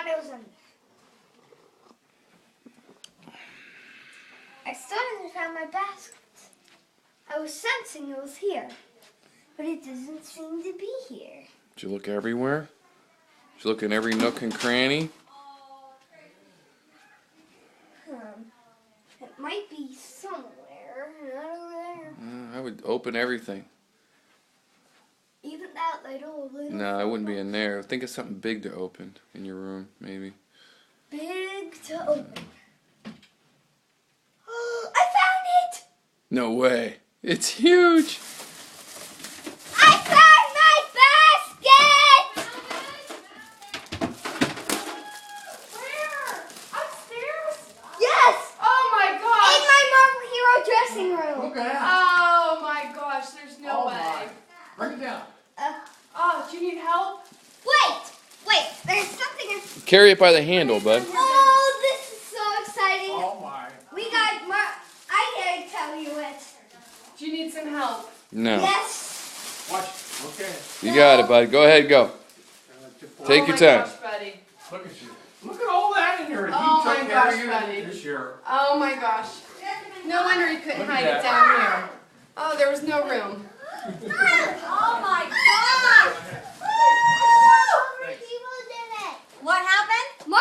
thought it was under. I still haven't found my basket. I was sensing it was here, but it doesn't seem to be here. Did you look everywhere? Did you look in every nook and cranny? It might be somewhere, not over there. I would open everything. Even that little. No, I wouldn't be in there. Think of something big to open in your room, maybe. Big to open. I found it! No way. It's huge. I found my basket! Where? Upstairs? Yes! Oh my In gosh! my Marvel Hero dressing room. Look at that. Oh my gosh, there's no Oh way. my. Bring it down. Oh, do you need help? Wait, there's something in. Carry it by the handle, bud. Oh, this is so exciting. Oh my. We got I gotta tell you it. Do you need some help? No. Yes. Watch. Okay. You got it, bud. Go ahead, go. Take oh your my time. Gosh, buddy. Look at you. Look at all that in here. Oh He my took gosh, care buddy. of you this year. Oh my gosh. No wonder you couldn't Look at hide it that. down here. Oh, there was no room. Oh my gosh! What happened?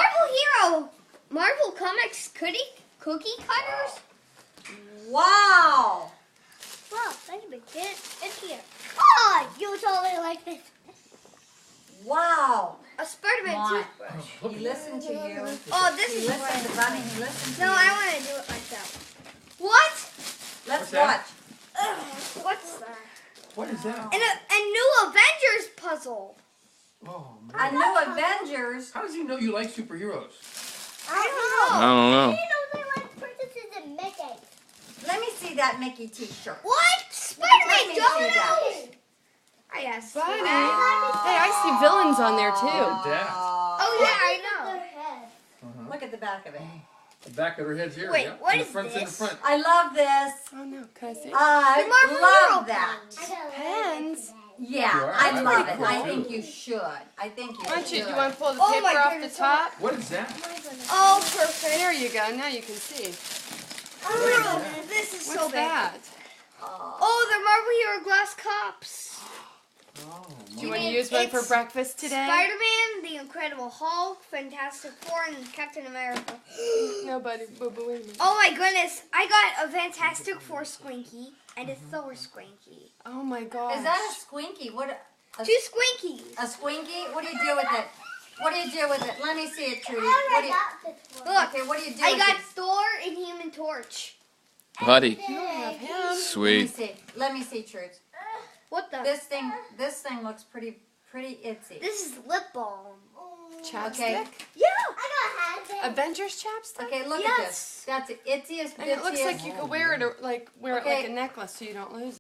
Marvel Comics cookie cutters. Wow! Wow, that's a big hit. It's here. Oh, you totally like this. Wow! A Spider-Man Come toothbrush. He listened to you. Oh, this He is listened great. to Bunny. He listened to No, you. I want to do it myself. What? Let's What's that? watch. What's that? What is that? And a new Avengers puzzle. Oh A man. new Avengers. How does he know you like superheroes? I I don't know. don't know. they like princesses and Mickey. Let me see that Mickey t-shirt. What? Let Spider-Man me see that. dominoes. I guess. Buddy. Hey, I see villains on there too. Look at that. Oh yeah, I know. Look at the back of it. The back of her head's here. Wait, yeah. what And is the front's in the this? front. I love this. Oh no, can I see? I Marvel Hero love that. Pens. Yeah, You are? I That's love pretty it. cool, I too. think you should. I think you Why don't you, should. do you want to pull the Oh paper my off the goodness, top? What is that? Oh, perfect. There you go. Now you can see. Oh, this is What's so big. that? Oh, they're Marvel Hero glass cups. Oh, Do you my. want to use one for It's breakfast today? Spider-Man, the Incredible Hulk, Fantastic Four, and Captain America. No, buddy. Wait a minute. Oh my goodness, I got a Fantastic Four Squinky and a Thor Squinky. Oh my gosh. Is that a squinky? What? Two Squinkies. A squinky? What do you do with it? What do you do with it? Let me see it, Trudy. What do you, Look, okay, what do you do I with got it? Thor and Human Torch. Buddy. You don't have him. Let me Sweet. see. Let me see, Trudy. What the? This thing looks pretty itsy. This is lip balm. Chapstick? Okay. Yeah, I got had Avengers chapstick? Okay, look at this. Yes. That's the itziest, And it looks bitchiest. like you could wear it like Okay. a necklace so you don't lose it.